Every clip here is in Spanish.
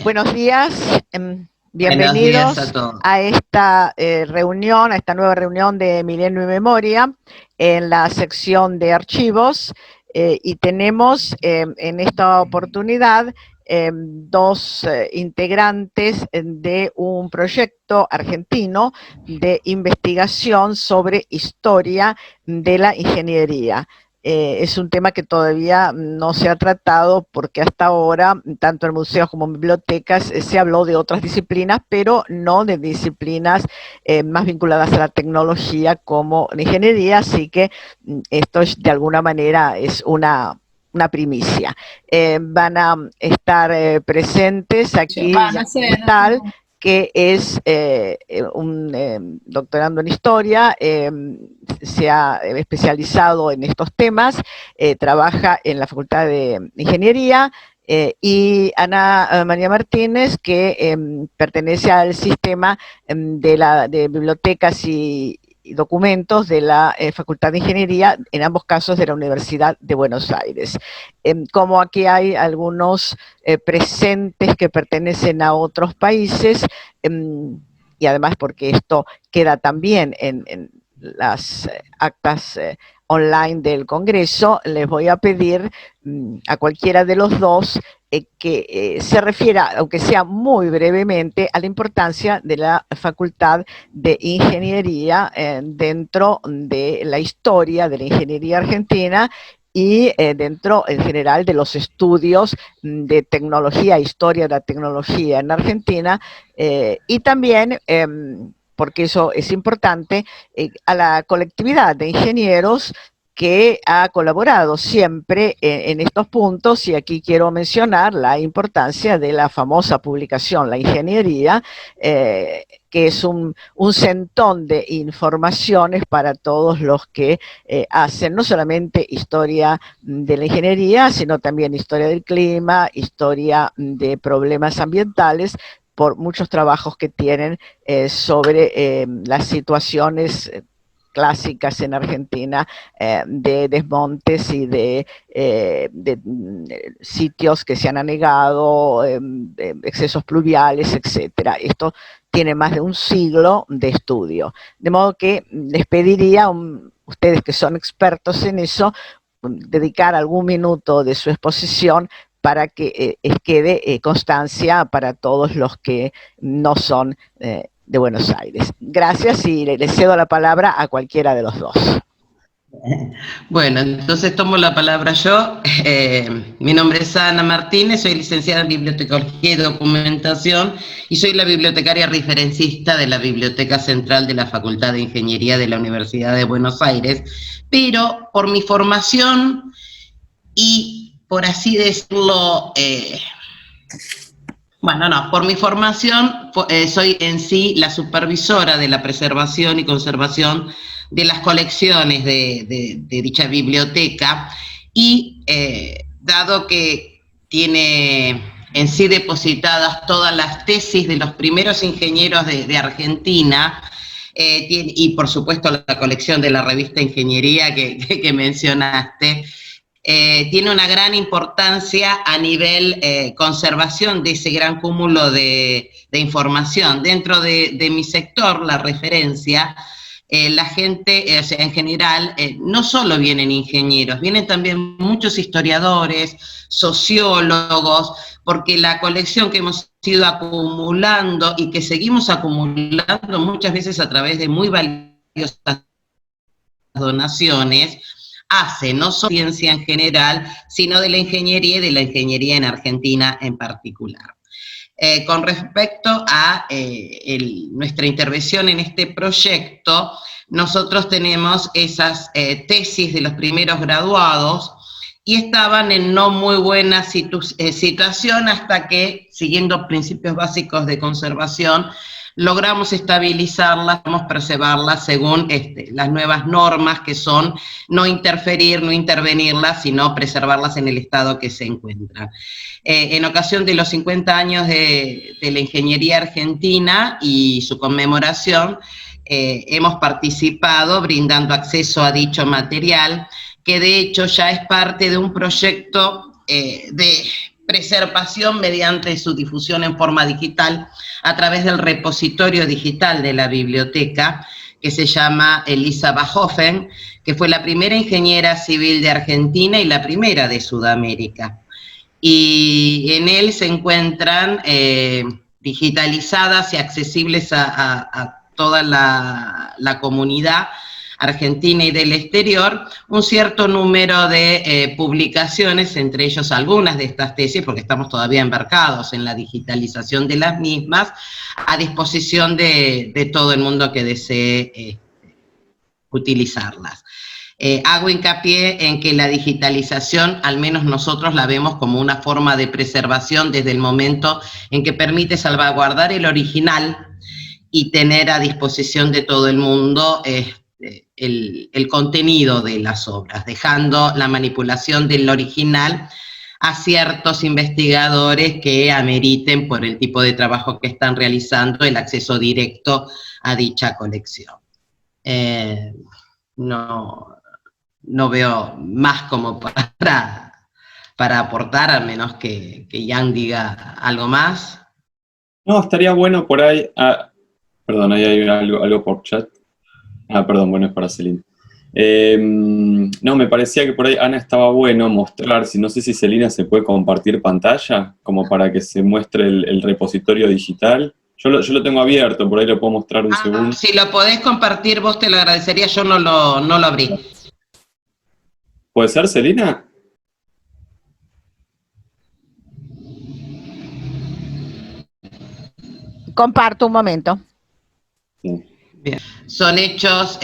Buenos días, bienvenidos a todos. a esta reunión, a esta nueva reunión de Milenio y Memoria en la sección de archivos, y tenemos en esta oportunidad dos integrantes de un proyecto argentino de investigación sobre historia de la ingeniería. Es un tema que todavía no se ha tratado porque hasta ahora, tanto en museos como en bibliotecas, se habló de otras disciplinas, pero no de disciplinas más vinculadas a la tecnología como la ingeniería, así que esto es, de alguna manera es una primicia. Van a estar presentes aquí tal que es un doctorando en historia, se ha especializado en estos temas, trabaja en la Facultad de Ingeniería, y Ana María Martínez, que pertenece al sistema de bibliotecas y documentos de la Facultad de Ingeniería, en ambos casos de la Universidad de Buenos Aires. Como aquí hay algunos presentes que pertenecen a otros países, y además porque esto queda también en las actas online del Congreso, les voy a pedir a cualquiera de los dos que se refiera, aunque sea muy brevemente, a la importancia de la Facultad de Ingeniería dentro de la historia de la ingeniería argentina y dentro en general de los estudios de tecnología, historia de la tecnología en Argentina, y también porque eso es importante, a la colectividad de ingenieros que ha colaborado siempre en estos puntos, y aquí quiero mencionar la importancia de la famosa publicación La Ingeniería, que es un centón de informaciones para todos los que hacen no solamente historia de la ingeniería, sino también historia del clima, historia de problemas ambientales, por muchos trabajos que tienen sobre las situaciones clásicas en Argentina, de desmontes y de sitios que se han anegado, excesos pluviales, etcétera. Esto tiene más de un siglo de estudio. De modo que les pediría, ustedes que son expertos en eso, dedicar algún minuto de su exposición para que quede constancia para todos los que no son de Buenos Aires. Gracias, y le cedo la palabra a cualquiera de los dos. Bueno, entonces tomo la palabra yo. Mi nombre es Ana Martínez, soy licenciada en Bibliotecología y Documentación y soy la bibliotecaria referencista de la Biblioteca Central de la Facultad de Ingeniería de la Universidad de Buenos Aires, pero por mi formación y, por así decirlo, por mi formación soy en sí la supervisora de la preservación y conservación de las colecciones de dicha biblioteca, y dado que tiene en sí depositadas todas las tesis de los primeros ingenieros de Argentina, y por supuesto la colección de la revista Ingeniería que mencionaste, tiene una gran importancia a nivel conservación de ese gran cúmulo de información. Dentro de mi sector, la referencia, la gente, o sea, en general, no solo vienen ingenieros, vienen también muchos historiadores, sociólogos, porque la colección que hemos ido acumulando y que seguimos acumulando muchas veces a través de muy valiosas donaciones, hace no solo ciencia en general, sino de la ingeniería y de la ingeniería en Argentina en particular. Con respecto a nuestra intervención en este proyecto, nosotros tenemos esas tesis de los primeros graduados y estaban en no muy buena situación hasta que, siguiendo principios básicos de conservación, logramos estabilizarlas, preservarlas según las nuevas normas, que son no interferir, no intervenirlas, sino preservarlas en el estado que se encuentran. En ocasión de los 50 años de la ingeniería argentina y su conmemoración, hemos participado brindando acceso a dicho material, que de hecho ya es parte de un proyecto de preservación mediante su difusión en forma digital a través del repositorio digital de la biblioteca, que se llama Elisa Bahofen, que fue la primera ingeniera civil de Argentina y la primera de Sudamérica. Y en él se encuentran digitalizadas y accesibles a toda la comunidad argentina y del exterior, un cierto número de publicaciones, entre ellos algunas de estas tesis, porque estamos todavía embarcados en la digitalización de las mismas, a disposición de todo el mundo que desee utilizarlas. Hago hincapié en que la digitalización, al menos nosotros la vemos como una forma de preservación desde el momento en que permite salvaguardar el original y tener a disposición de todo el mundo el contenido de las obras, dejando la manipulación del original a ciertos investigadores que ameriten, por el tipo de trabajo que están realizando, el acceso directo a dicha colección. No veo más como para aportar, al menos que Jan diga algo más. No, estaría bueno por ahí... perdón, ahí hay algo por chat. Perdón, bueno, es para Celina. No, me parecía que por ahí, Ana, estaba bueno mostrar, no sé si Celina se puede compartir pantalla, como para que se muestre el repositorio digital. Yo lo tengo abierto, por ahí lo puedo mostrar un segundo. Si lo podés compartir vos te lo agradecería, yo no lo abrí. ¿Puede ser, Celina? Comparto un momento. Sí. Bien. Son hechos,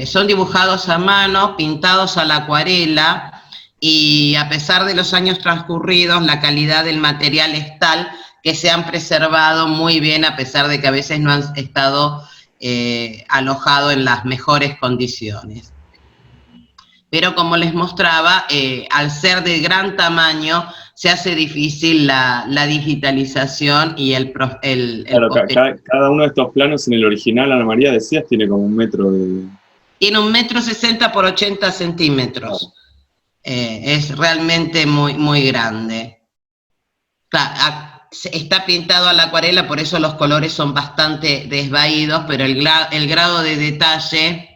son dibujados a mano, pintados a la acuarela, y a pesar de los años transcurridos, la calidad del material es tal que se han preservado muy bien, a pesar de que a veces no han estado alojados en las mejores condiciones. Pero como les mostraba, al ser de gran tamaño, se hace difícil la digitalización y Claro, cada uno de estos planos en el original, Ana María, decías, tiene como 1 metro de... Tiene 1,60 m por 80 centímetros. Es realmente muy, muy grande. Claro, está pintado a la acuarela, por eso los colores son bastante desvaídos, pero el grado de detalle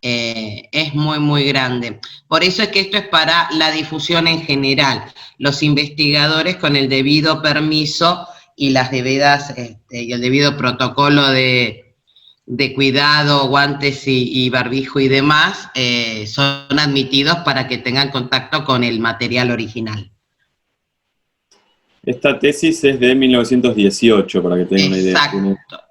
es muy, muy grande. Por eso es que esto es para la difusión en general. Los investigadores, con el debido permiso y las debidas, y el debido protocolo de cuidado, guantes y barbijo y demás, son admitidos para que tengan contacto con el material original. Esta tesis es de 1918, para que tengan una idea. Exacto.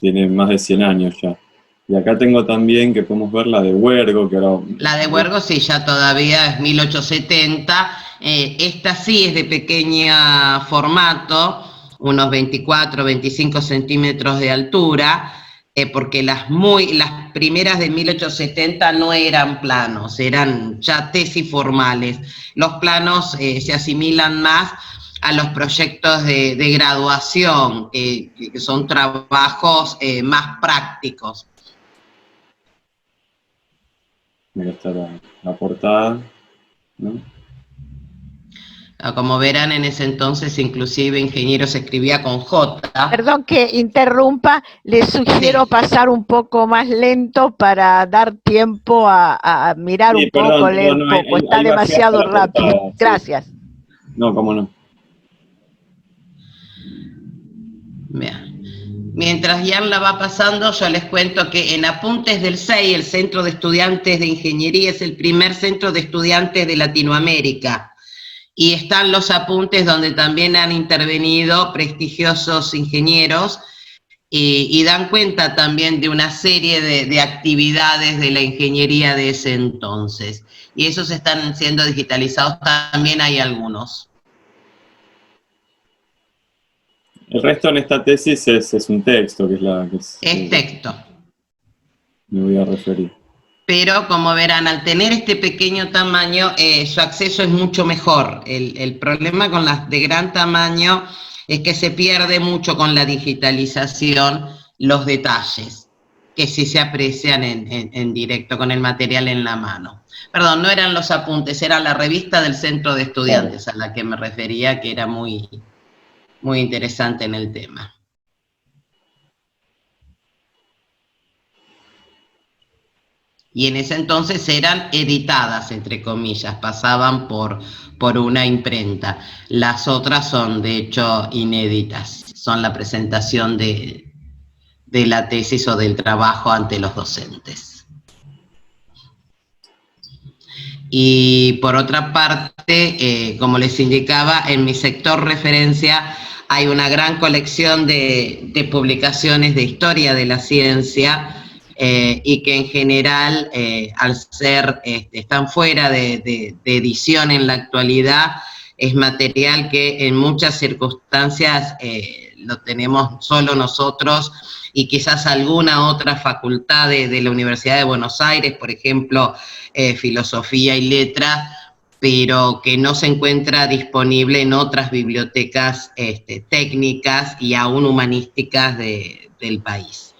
Tiene más de 100 años ya. Y acá tengo también, que podemos ver, la de Huergo, que ahora... La de Huergo sí, ya todavía es 1870. Esta sí es de pequeño formato, unos 24, 25 centímetros de altura, porque las primeras de 1870 no eran planos, eran ya tesis formales. Los planos se asimilan más a los proyectos de graduación, que son trabajos más prácticos. Mira, está la portada, ¿no? Como verán, en ese entonces inclusive ingeniero se escribía con J. Perdón que interrumpa, les sugiero pasar un poco más lento para dar tiempo a mirar un poco, leer un poco. Está demasiado rápido. Portada, Gracias. Sí. No, cómo no. Bien. Mientras Jan la va pasando, yo les cuento que en Apuntes del CEI, el Centro de Estudiantes de Ingeniería, es el primer centro de estudiantes de Latinoamérica. Y están los apuntes donde también han intervenido prestigiosos ingenieros y dan cuenta también de una serie de actividades de la ingeniería de ese entonces. Y esos están siendo digitalizados, también hay algunos. El resto en esta tesis es un texto, que es la que es texto. Me voy a referir. Pero como verán, al tener este pequeño tamaño, su acceso es mucho mejor. El problema con las de gran tamaño es que se pierde mucho con la digitalización los detalles, que sí se aprecian en directo, con el material en la mano. Perdón, no eran los apuntes, era la revista del Centro de Estudiantes a la que me refería, que era muy, muy interesante en el tema. Y en ese entonces eran editadas, entre comillas, pasaban por una imprenta. Las otras son, de hecho, inéditas, son la presentación de la tesis o del trabajo ante los docentes. Y por otra parte, como les indicaba, en mi sector referencia hay una gran colección de publicaciones de historia de la ciencia, y que en general, al ser, están fuera de edición en la actualidad, es material que en muchas circunstancias lo tenemos solo nosotros y quizás alguna otra facultad de la Universidad de Buenos Aires, por ejemplo, Filosofía y Letras, pero que no se encuentra disponible en otras bibliotecas técnicas y aún humanísticas del país.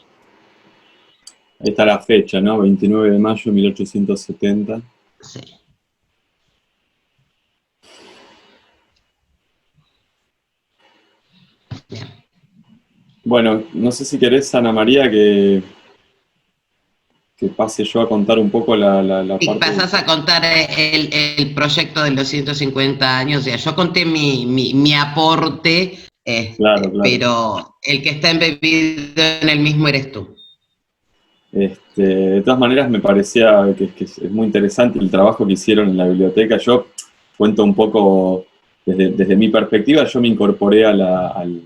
Ahí está la fecha, ¿no? 29 de mayo de 1870. Sí. Bien. Bueno, no sé si querés, Ana María, que pase yo a contar un poco la Y parte... pasás a contar el proyecto de los 150 años. O sea, yo conté mi aporte, Claro. pero el que está embebido en el mismo eres tú. De todas maneras, me parecía que es muy interesante el trabajo que hicieron en la biblioteca. Yo cuento un poco desde mi perspectiva. Yo me incorporé al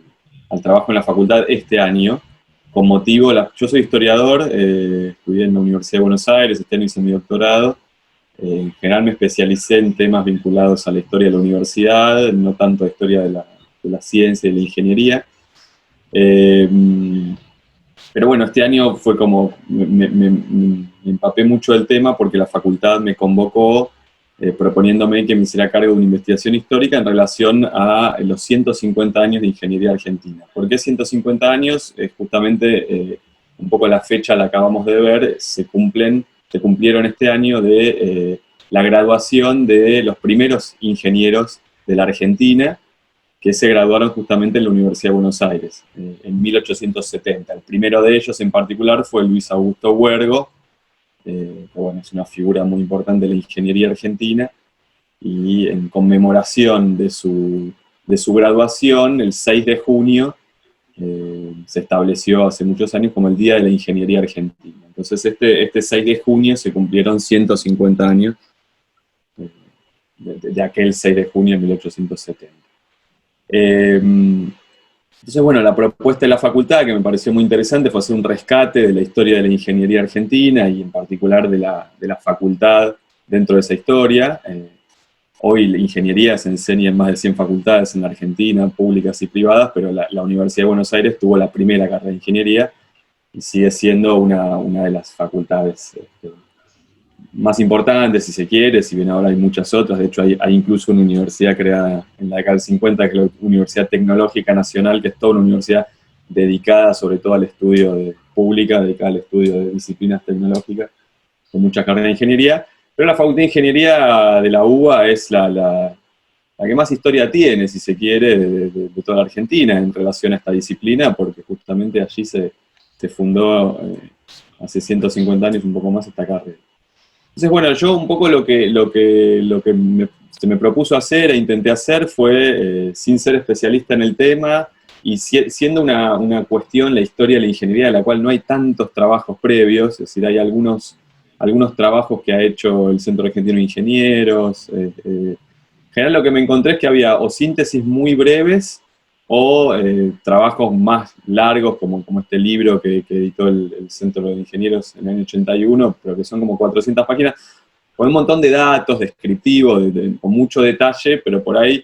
trabajo en la facultad este año, con motivo, yo soy historiador, estudié en la Universidad de Buenos Aires, este año hice mi doctorado. En general me especialicé en temas vinculados a la historia de la universidad, no tanto a historia de la ciencia y de la ingeniería. Pero bueno, este año fue como, me empapé mucho del tema porque la facultad me convocó proponiéndome que me hiciera cargo de una investigación histórica en relación a los 150 años de ingeniería argentina. ¿Por qué 150 años? Justamente un poco la fecha la acabamos de ver, se cumplieron este año de la graduación de los primeros ingenieros de la Argentina, que se graduaron justamente en la Universidad de Buenos Aires, en 1870. El primero de ellos en particular fue Luis Augusto Huergo, que bueno, es una figura muy importante de la ingeniería argentina, y en conmemoración de su graduación, el 6 de junio, se estableció hace muchos años como el Día de la Ingeniería Argentina. Entonces este 6 de junio se cumplieron 150 años de aquel 6 de junio de 1870. Entonces, bueno, la propuesta de la facultad, que me pareció muy interesante, fue hacer un rescate de la historia de la ingeniería argentina y en particular de la facultad dentro de esa historia. Hoy la ingeniería se enseña en más de 100 facultades en la Argentina, públicas y privadas, pero la Universidad de Buenos Aires tuvo la primera carrera de ingeniería y sigue siendo una de las facultades más importantes, si se quiere, si bien ahora hay muchas otras. De hecho, hay incluso una universidad creada en la década del 50, que es la Universidad Tecnológica Nacional, que es toda una universidad dedicada sobre todo al estudio pública, dedicada al estudio de disciplinas tecnológicas, con muchas carreras de ingeniería. Pero la Facultad de Ingeniería de la UBA es la que más historia tiene, si se quiere, de toda la Argentina en relación a esta disciplina, porque justamente allí se fundó hace 150 años, un poco más, esta carrera. Entonces, bueno, yo un poco lo que se me propuso hacer e intenté hacer fue, sin ser especialista en el tema, y siendo una cuestión, la historia de la ingeniería, de la cual no hay tantos trabajos previos, es decir, hay algunos trabajos que ha hecho el Centro Argentino de Ingenieros. En general lo que me encontré es que había o síntesis muy breves, o trabajos más largos, como este libro que editó el Centro de Ingenieros en el año 81, pero que son como 400 páginas, con un montón de datos descriptivos, con mucho detalle, pero por ahí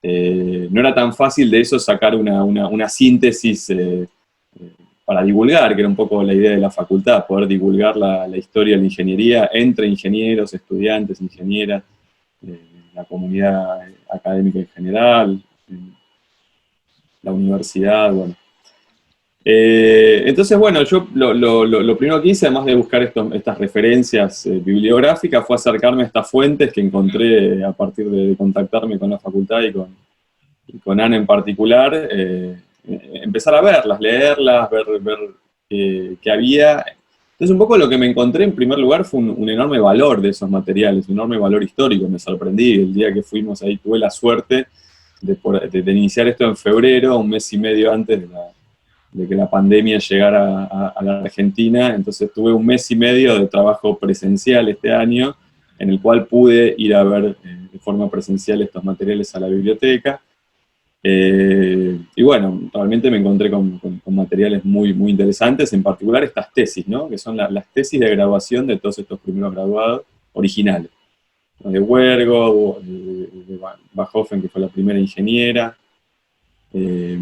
no era tan fácil de eso sacar una síntesis para divulgar, que era un poco la idea de la facultad, poder divulgar la historia de la ingeniería entre ingenieros, estudiantes, ingenieras, la comunidad académica en general, la universidad, bueno. Entonces, bueno, yo lo primero que hice, además de buscar estas referencias bibliográficas, fue acercarme a estas fuentes que encontré a partir de contactarme con la facultad y con Ana en particular, empezar a verlas, leerlas, ver qué había. Entonces, un poco lo que me encontré en primer lugar fue un enorme valor de esos materiales, un enorme valor histórico. Me sorprendí el día que fuimos ahí, tuve la suerte de iniciar esto en febrero, un mes y medio antes de que la pandemia llegara a la Argentina. Entonces tuve un mes y medio de trabajo presencial este año, en el cual pude ir a ver de forma presencial estos materiales a la biblioteca. Y bueno, realmente me encontré con materiales muy, muy interesantes, en particular estas tesis, ¿no? Que son las tesis de graduación de todos estos primeros graduados originales, ¿no? De Huergo, de Bachofen, que fue la primera ingeniera, de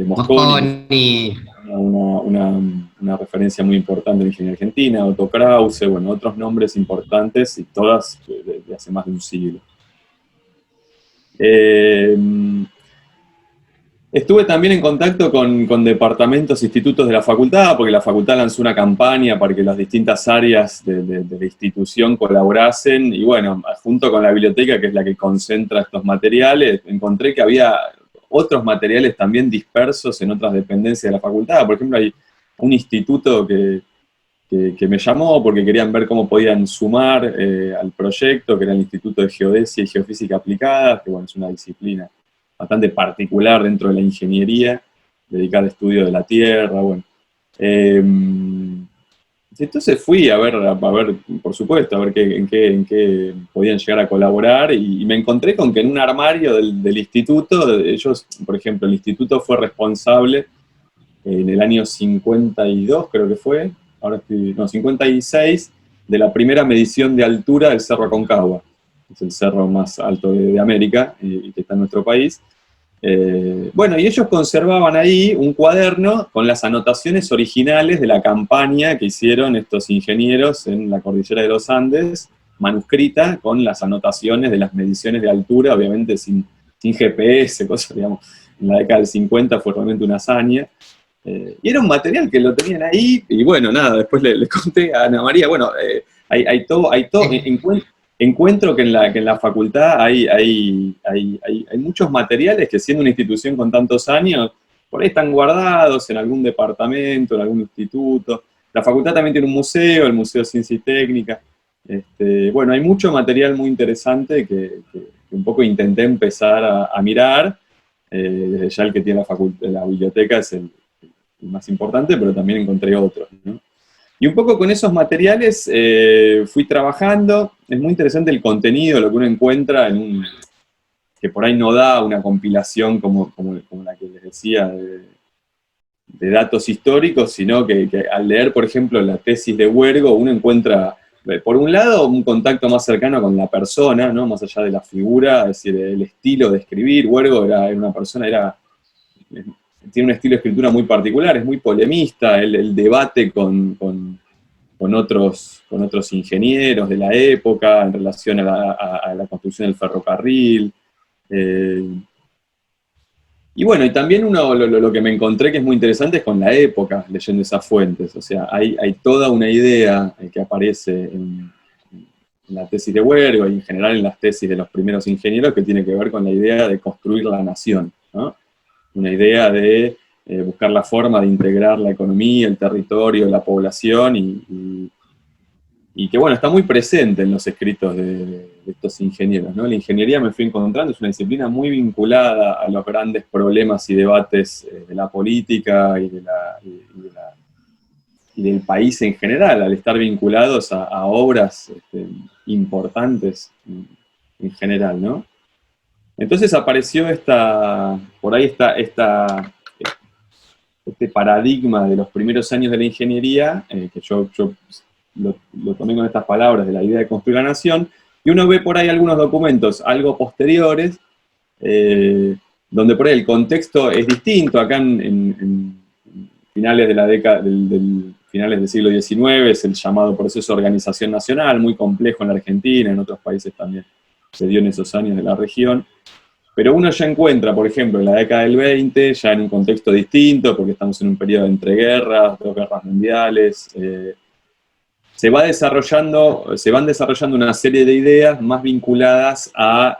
Mosconi, una referencia muy importante de ingeniería argentina, Otto Krause, bueno, otros nombres importantes, y todas de hace más de un siglo. Estuve también en contacto con departamentos, institutos de la facultad, porque la facultad lanzó una campaña para que las distintas áreas de la institución colaborasen, y bueno, junto con la biblioteca, que es la que concentra estos materiales, encontré que había otros materiales también dispersos en otras dependencias de la facultad. Por ejemplo, hay un instituto que me llamó porque querían ver cómo podían sumar al proyecto, que era el Instituto de Geodesia y Geofísica Aplicada, que bueno, es una disciplina bastante particular dentro de la ingeniería, dedicada al estudio de la Tierra, bueno. Entonces fui a ver, por supuesto, a ver en qué podían llegar a colaborar, y me encontré con que en un armario del instituto, ellos, por ejemplo, el instituto fue responsable en el año 52, creo que fue, 56, de la primera medición de altura del Cerro Aconcagua. Es el cerro más alto de América y que está en nuestro país. Bueno, y ellos conservaban ahí un cuaderno con las anotaciones originales de la campaña que hicieron estos ingenieros en la cordillera de los Andes, manuscrita con las anotaciones de las mediciones de altura, obviamente sin GPS, cosas, digamos, en la década del 50 fue realmente una hazaña. Y era un material que lo tenían ahí, y bueno, nada, después le conté a Ana María, bueno, hay todo, encuentro que en la facultad hay muchos materiales que, siendo una institución con tantos años, por ahí están guardados en algún departamento, en algún instituto. La facultad también tiene un museo, el Museo de Ciencia y Técnica. Bueno, hay mucho material muy interesante que un poco intenté empezar a mirar. Desde ya el que tiene la biblioteca es el más importante, pero también encontré otros, ¿no? Y un poco con esos materiales fui trabajando. Es muy interesante el contenido, lo que uno encuentra que por ahí no da una compilación como la que les decía de datos históricos, sino que al leer, por ejemplo, la tesis de Huergo, uno encuentra, por un lado, un contacto más cercano con la persona, ¿no? Más allá de la figura, es decir, el estilo de escribir. Huergo era una persona, tiene un estilo de escritura muy particular, es muy polemista, el debate con otros ingenieros de la época en relación a la construcción del ferrocarril. Y bueno, y también lo que me encontré que es muy interesante es con la época, leyendo esas fuentes. O sea, hay toda una idea que aparece en la tesis de Huergo y en general en las tesis de los primeros ingenieros, que tiene que ver con la idea de construir la nación, ¿no? Una idea de buscar la forma de integrar la economía, el territorio, la población, y que, bueno, está muy presente en los escritos de estos ingenieros, ¿no? La ingeniería, me fui encontrando, es una disciplina muy vinculada a los grandes problemas y debates de la política y del país en general, al estar vinculados a obras importantes en general, ¿no? Entonces apareció este paradigma de los primeros años de la ingeniería, que yo lo tomé con estas palabras de la idea de construir la nación, y uno ve por ahí algunos documentos algo posteriores, donde por ahí el contexto es distinto. Acá en finales de la década, finales del siglo XIX, es el llamado proceso de organización nacional, muy complejo en la Argentina, en otros países también se dio en esos años de la región. Pero uno ya encuentra, por ejemplo, en la década del 20, ya en un contexto distinto, porque estamos en un periodo entre guerras, 2 guerras mundiales, se van desarrollando una serie de ideas más vinculadas a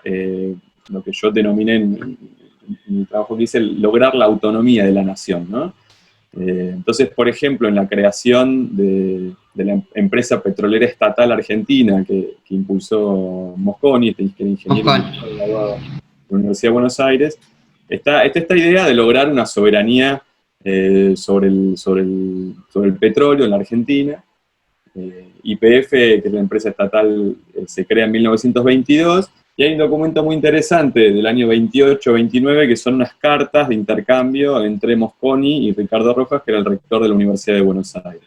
lo que yo denominé en mi trabajo que hice, lograr la autonomía de la nación, ¿no? Entonces, por ejemplo, en la creación de la empresa petrolera estatal argentina que impulsó Mosconi, este ingeniero graduado de la Universidad de Buenos Aires, está esta idea de lograr una soberanía sobre el petróleo en la Argentina. YPF, que es la empresa estatal, se crea en 1922, y hay un documento muy interesante del año 28-29 que son unas cartas de intercambio entre Mosconi y Ricardo Rojas, que era el rector de la Universidad de Buenos Aires,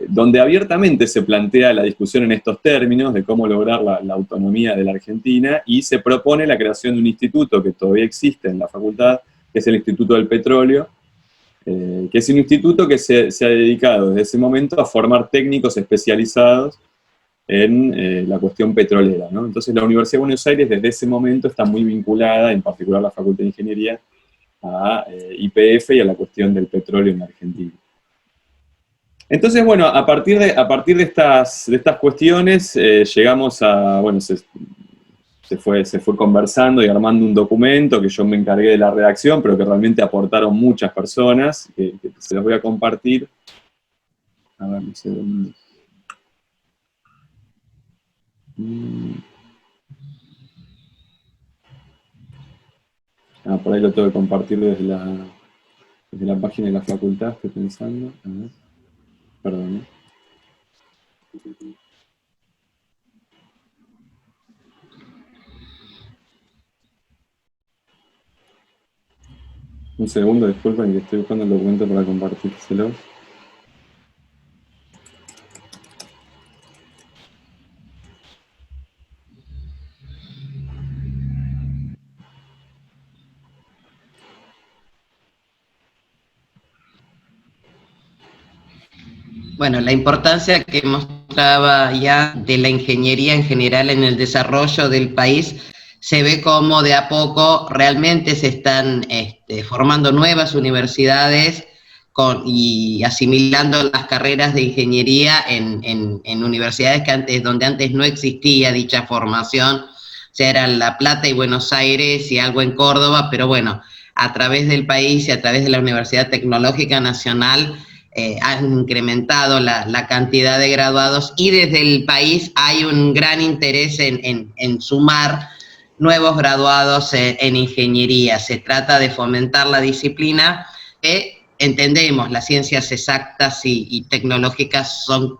donde abiertamente se plantea la discusión en estos términos de cómo lograr la autonomía de la Argentina, y se propone la creación de un instituto que todavía existe en la facultad, que es el Instituto del Petróleo, que es un instituto que se ha dedicado desde ese momento a formar técnicos especializados en la cuestión petrolera, ¿no? Entonces la Universidad de Buenos Aires desde ese momento está muy vinculada, en particular la Facultad de Ingeniería, a YPF y a la cuestión del petróleo en Argentina. Entonces, bueno, a partir de estas cuestiones llegamos a, bueno, se fue conversando y armando un documento que yo me encargué de la redacción, pero que realmente aportaron muchas personas, que se los voy a compartir. A ver, un segundo. Por ahí lo tengo que compartir desde la página de la facultad, estoy pensando. A ver. Perdón, ¿eh? Un segundo, disculpen que estoy buscando el documento para compartírselo. Bueno, la importancia que mostraba ya de la ingeniería en general en el desarrollo del país, se ve como de a poco realmente se están formando nuevas universidades y asimilando las carreras de ingeniería en universidades donde antes no existía dicha formación, o sea, eran La Plata y Buenos Aires y algo en Córdoba, pero bueno, a través del país y a través de la Universidad Tecnológica Nacional, han incrementado la cantidad de graduados, y desde el país hay un gran interés en sumar nuevos graduados en ingeniería. Se trata de fomentar la disciplina que entendemos, las ciencias exactas y tecnológicas son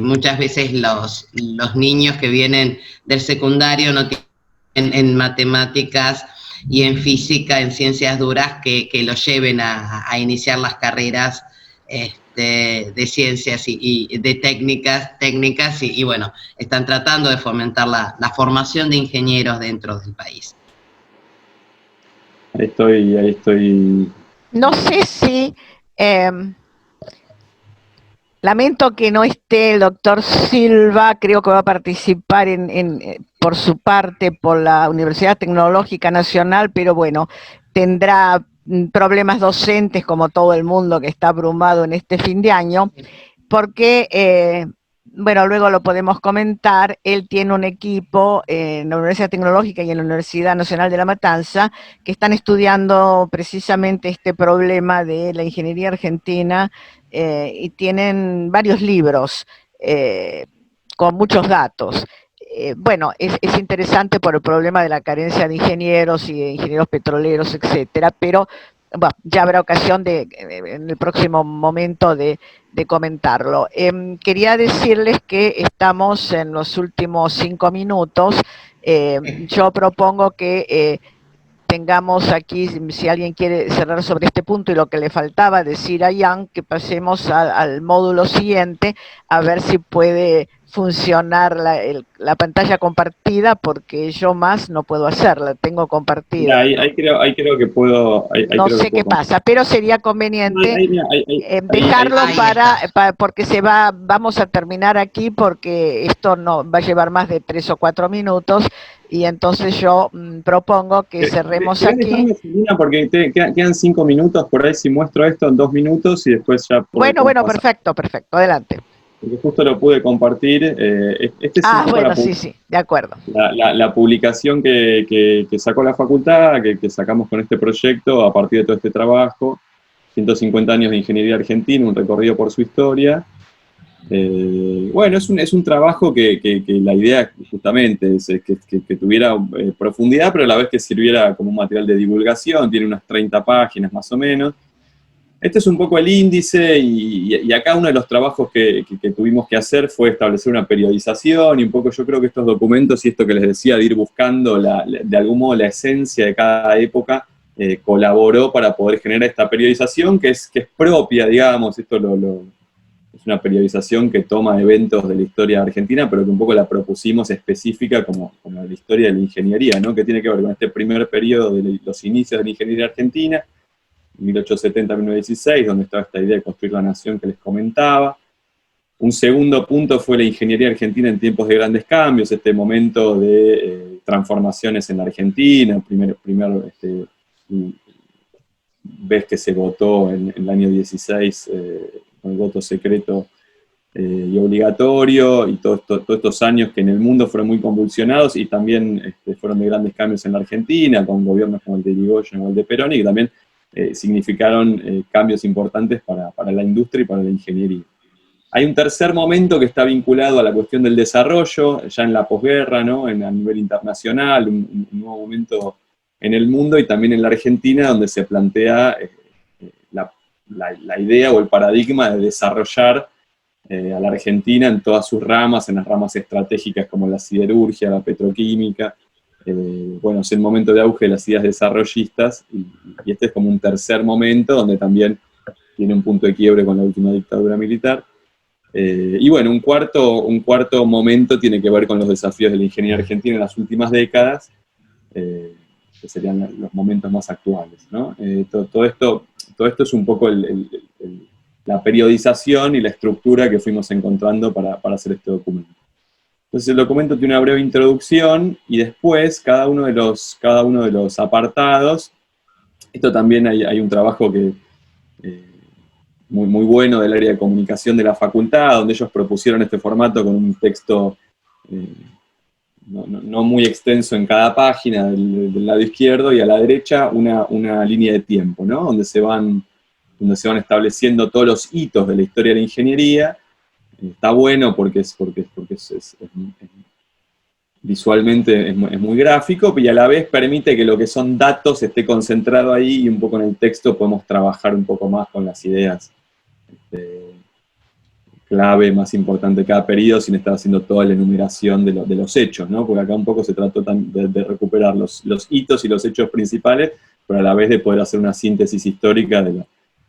muchas veces los niños que vienen del secundario no tienen en matemáticas y en física, en ciencias duras, que los lleven a iniciar las carreras de ciencias y de técnicas y bueno, están tratando de fomentar la formación de ingenieros dentro del país. Ahí estoy. No sé si... lamento que no esté el doctor Silva, creo que va a participar por su parte por la Universidad Tecnológica Nacional, pero bueno, tendrá problemas docentes como todo el mundo que está abrumado en este fin de año, porque, bueno, luego lo podemos comentar, él tiene un equipo en la Universidad Tecnológica y en la Universidad Nacional de La Matanza que están estudiando precisamente este problema de la ingeniería argentina, y tienen varios libros con muchos datos. Bueno, es interesante por el problema de la carencia de ingenieros y de ingenieros petroleros, etcétera, pero bueno, ya habrá ocasión en el próximo momento de comentarlo. Quería decirles que estamos en los últimos 5 minutos. Yo propongo que tengamos aquí, si alguien quiere cerrar sobre este punto y lo que le faltaba decir a Ian, que pasemos al módulo siguiente, a ver si puede funcionar la pantalla compartida, porque yo más no puedo hacerla, tengo compartida. Mira, ahí creo que puedo. No sé qué pasa, pero sería conveniente dejarlo porque vamos a terminar aquí, porque esto no va a llevar más de 3 o 4 minutos, y entonces yo propongo que cerremos aquí. Porque quedan 5 minutos, por ahí si muestro esto en 2 minutos y después ya Bueno, perfecto, adelante. Porque justo lo pude compartir. Este es un poco sí, de acuerdo. La publicación que sacó la facultad, que sacamos con este proyecto a partir de todo este trabajo. 150 años de ingeniería argentina, un recorrido por su historia. Bueno, es un trabajo que la idea justamente es que tuviera profundidad, pero a la vez que sirviera como un material de divulgación. Tiene unas 30 páginas más o menos. Este es un poco el índice, y acá uno de los trabajos que tuvimos que hacer fue establecer una periodización, y un poco yo creo que estos documentos y esto que les decía de ir buscando de algún modo la esencia de cada época, colaboró para poder generar esta periodización que es propia, digamos. Esto es una periodización que toma eventos de la historia argentina, pero que un poco la propusimos específica como la historia de la ingeniería, ¿no? Que tiene que ver con este primer periodo de los inicios de la ingeniería argentina, 1870-1916, donde estaba esta idea de construir la nación que les comentaba. Un segundo punto fue la ingeniería argentina en tiempos de grandes cambios, este momento de transformaciones en la Argentina, vez que se votó en el año 16 con el voto secreto y obligatorio, y todos estos años que en el mundo fueron muy convulsionados, y también fueron de grandes cambios en la Argentina, con gobiernos como el de Irigoyen o el de Perón, y que también significaron cambios importantes para la industria y para la ingeniería. Hay un tercer momento que está vinculado a la cuestión del desarrollo, ya en la posguerra, ¿no? A nivel internacional, un nuevo momento en el mundo y también en la Argentina, donde se plantea la idea o el paradigma de desarrollar a la Argentina en todas sus ramas, en las ramas estratégicas como la siderurgia, la petroquímica. Bueno, es el momento de auge de las ideas desarrollistas, y este es como un tercer momento donde también tiene un punto de quiebre con la última dictadura militar. Y bueno, un cuarto momento tiene que ver con los desafíos de la ingeniería argentina en las últimas décadas, que serían los momentos más actuales, ¿no? Todo esto es un poco la periodización y la estructura que fuimos encontrando para hacer este documento. Entonces el documento tiene una breve introducción, y después cada uno de los apartados. Esto también hay un trabajo que muy bueno del área de comunicación de la facultad, donde ellos propusieron este formato con un texto no muy extenso en cada página, del lado izquierdo, y a la derecha una línea de tiempo, ¿no? Donde se van estableciendo todos los hitos de la historia de la ingeniería. Está bueno porque visualmente es muy gráfico, y a la vez permite que lo que son datos esté concentrado ahí, y un poco en el texto podemos trabajar un poco más con las ideas clave más importante de cada periodo, sin estar haciendo toda la enumeración de los hechos, ¿no? Porque acá un poco se trató de recuperar los hitos y los hechos principales, pero a la vez de poder hacer una síntesis histórica de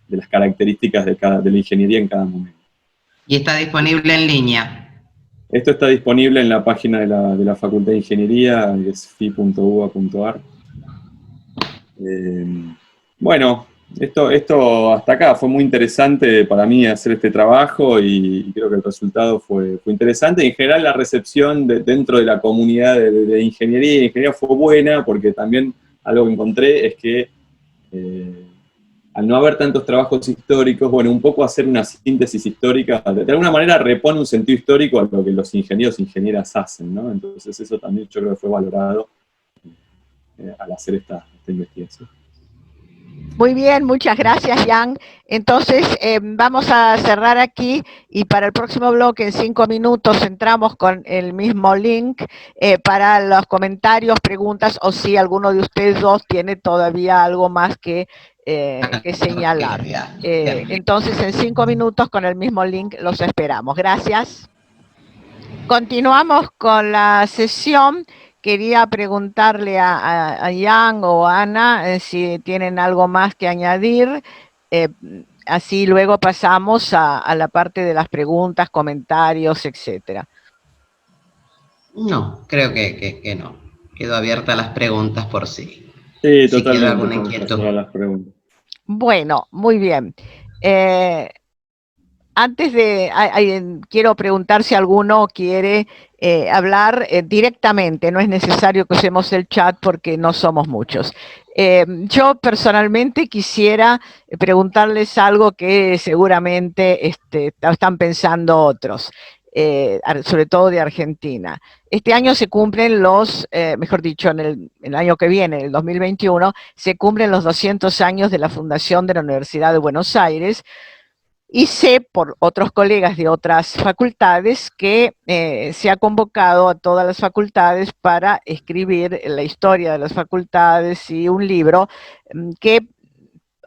las características de la ingeniería en cada momento. ¿Y está disponible en línea? Esto está disponible en la página de la Facultad de Ingeniería, que es fi.uba.ar. Bueno, esto hasta acá fue muy interesante para mí hacer este trabajo, y creo que el resultado fue interesante. En general la recepción dentro de la comunidad de ingeniería fue buena, porque también algo que encontré es que al no haber tantos trabajos históricos, bueno, un poco hacer una síntesis histórica, de alguna manera repone un sentido histórico a lo que los ingenieros e ingenieras hacen, ¿no? Entonces eso también yo creo que fue valorado al hacer esta investigación. Muy bien, muchas gracias, Jan. Entonces, vamos a cerrar aquí, y para el próximo bloque, en 5 minutos, entramos con el mismo link para los comentarios, preguntas, o si alguno de ustedes dos tiene todavía algo más que señalar. Entonces, en 5 minutos, con el mismo link, los esperamos. Gracias. Continuamos con la sesión. Quería preguntarle a Jan o a Ana si tienen algo más que añadir, así luego pasamos a la parte de las preguntas, comentarios, etcétera. No, creo que no. Quedo abierta a las preguntas por Sí, si queda alguna totalmente, inquietud. para las preguntas. Bueno, muy bien. Eh, Antes de, quiero preguntar si alguno quiere hablar directamente, no es necesario que usemos el chat porque no somos muchos. Yo personalmente quisiera preguntarles algo que seguramente están pensando otros, sobre todo de Argentina. Este año se cumplen mejor dicho, en el año que viene, en el 2021, se cumplen los 200 años de la fundación de la Universidad de Buenos Aires. Y sé por otros colegas de otras facultades que se ha convocado a todas las facultades para escribir la historia de las facultades y un libro que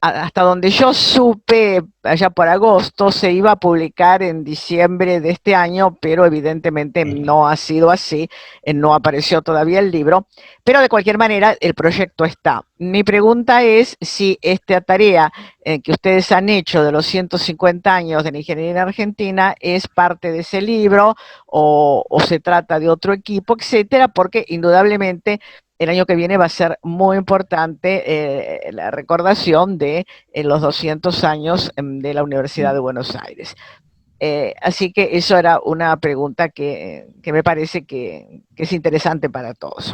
hasta donde yo supe, allá por agosto, se iba a publicar en diciembre de este año, pero evidentemente no ha sido así, no apareció todavía el libro, pero de cualquier manera el proyecto está. Mi pregunta es si esta tarea que ustedes han hecho de los 150 años de la ingeniería en Argentina es parte de ese libro o se trata de otro equipo, etcétera, porque indudablemente el año que viene va a ser muy importante la recordación de los 200 años de la Universidad de Buenos Aires. Así que eso era una pregunta que me parece que es interesante para todos.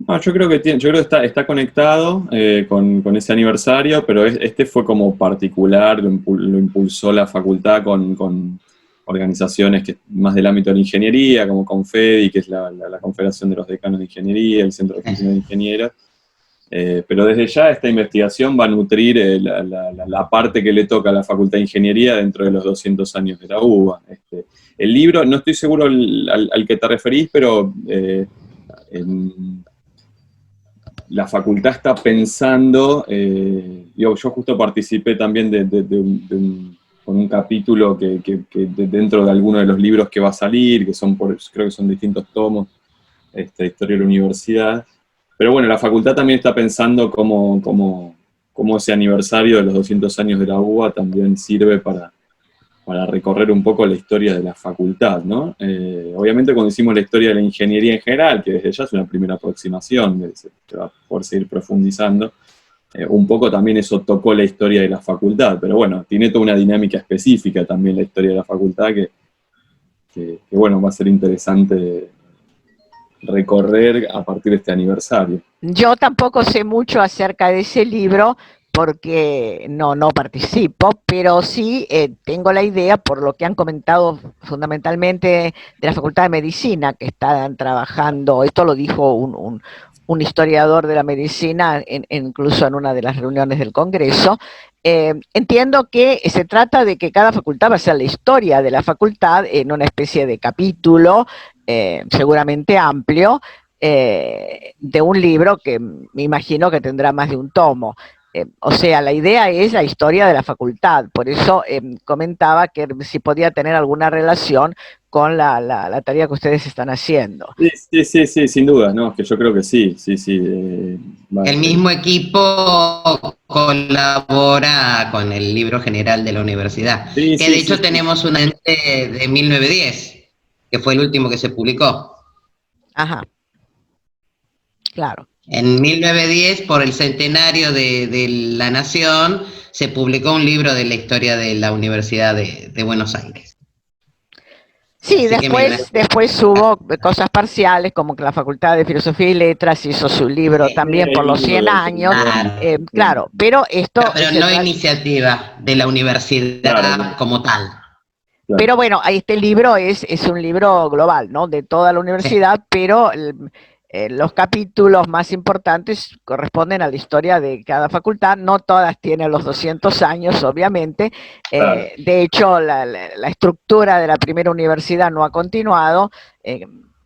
No, yo creo que está conectado con ese aniversario, pero este fue como particular, lo impulsó la facultad con organizaciones más del ámbito de la ingeniería, como Confedi, que es la Confederación de los Decanos de Ingeniería, el Centro Argentino de Ingenieros. Pero desde ya esta investigación va a nutrir la parte que le toca a la Facultad de Ingeniería dentro de los 200 años de la UBA. El libro, no estoy seguro al que te referís, pero la facultad está pensando, yo justo participé también con un capítulo que dentro de alguno de los libros que va a salir, que creo que son distintos tomos, Historia de la Universidad. Pero bueno, la facultad también está pensando cómo ese aniversario de los 200 años de la UBA también sirve para recorrer un poco la historia de la facultad, ¿no? Obviamente cuando hicimos la historia de la ingeniería en general, que desde ya es una primera aproximación, que va a poder seguir profundizando, un poco también eso tocó la historia de la facultad, pero bueno, tiene toda una dinámica específica también la historia de la facultad que bueno, va a ser interesante recorrer a partir de este aniversario. Yo tampoco sé mucho acerca de ese libro porque no participo, pero sí tengo la idea por lo que han comentado fundamentalmente de la Facultad de Medicina, que están trabajando, esto lo dijo un historiador de la medicina incluso en una de las reuniones del Congreso. Entiendo que se trata de que cada facultad va a ser la historia de la facultad en una especie de capítulo, seguramente amplio, de un libro que me imagino que tendrá más de un tomo. O sea, la idea es la historia de la facultad, por eso comentaba que si podía tener alguna relación con la tarea que ustedes están haciendo. Sí, sin duda, ¿no? Que yo creo que sí. El mismo equipo colabora con el libro general de la universidad, que de hecho tenemos una de 1910, que fue el último que se publicó. Ajá. Claro. En 1910, por el centenario de la Nación, se publicó un libro de la historia de la Universidad de Buenos Aires. Sí, después hubo cosas parciales, como que la Facultad de Filosofía y Letras hizo su libro también por los 100 años. Claro, pero esto... Pero no iniciativa de la universidad como tal. Pero bueno, este libro es un libro global, ¿no? De toda la universidad, sí. Pero los capítulos más importantes corresponden a la historia de cada facultad. No todas tienen los 200 años, obviamente. Claro. De hecho, la estructura de la primera universidad no ha continuado.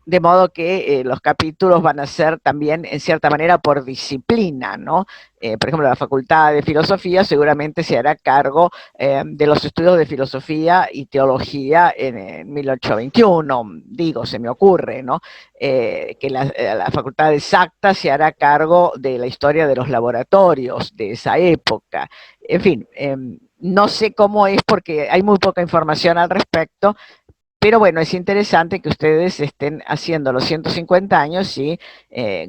De modo que los capítulos van a ser también, en cierta manera, por disciplina, ¿no? Por ejemplo, la Facultad de Filosofía seguramente se hará cargo de los estudios de Filosofía y Teología en 1821, digo, se me ocurre, ¿no? Que la Facultad de Exactas se hará cargo de la historia de los laboratorios de esa época. En fin, no sé cómo es porque hay muy poca información al respecto, pero bueno, es interesante que ustedes estén haciendo los 150 años y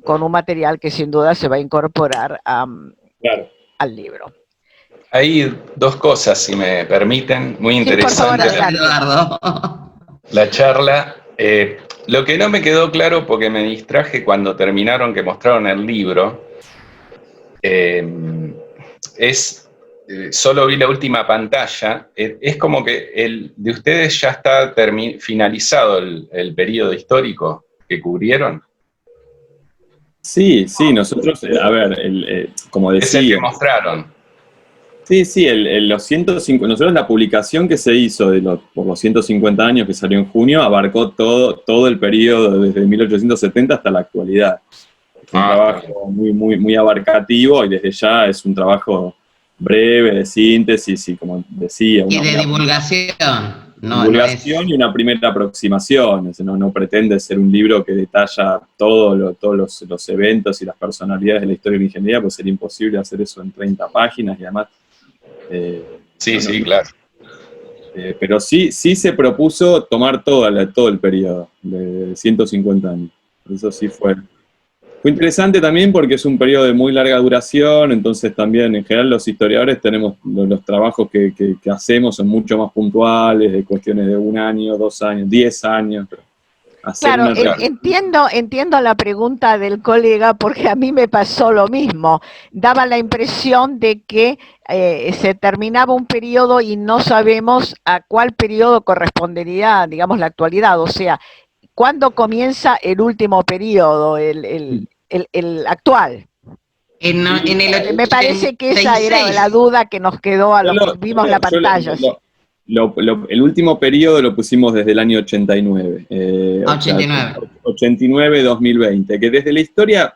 con un material que sin duda se va a incorporar Claro. al libro. Hay dos cosas, si me permiten, muy Sí, por favor, interesantes. adelante. Eduardo. La charla. Lo que no me quedó claro, porque me distraje cuando terminaron, que mostraron el libro, es, solo vi la última pantalla, es como que el de ustedes ya está finalizado el periodo histórico que cubrieron. Sí, sí, nosotros, a ver, como Es el que decía, mostraron. sí, sí, los 150, nosotros la publicación que se hizo por los 150 años que salió en junio abarcó todo el periodo desde 1870 hasta la actualidad. Es un trabajo muy abarcativo y desde ya es un trabajo breve, de síntesis y como decía... Y de divulgación. Divulgación y una primera aproximación. No pretende ser un libro que detalla todos los eventos y las personalidades de la historia de la ingeniería, pues sería imposible hacer eso en 30 páginas y además... Claro. Pero sí se propuso tomar todo el periodo de 150 años. Eso sí fue interesante también porque es un periodo de muy larga duración, entonces también en general los historiadores tenemos los trabajos que hacemos son mucho más puntuales, de cuestiones de 1 año, 2 años, 10 años. Claro, entiendo la pregunta del colega porque a mí me pasó lo mismo. Daba la impresión de que se terminaba un periodo y no sabemos a cuál periodo correspondería, digamos, la actualidad. O sea, ¿cuándo comienza el último periodo, el actual? Me parece que esa era la duda que nos quedó a los que vimos la pantalla. El último periodo lo pusimos desde el año 89. 89-2020, que desde la historia,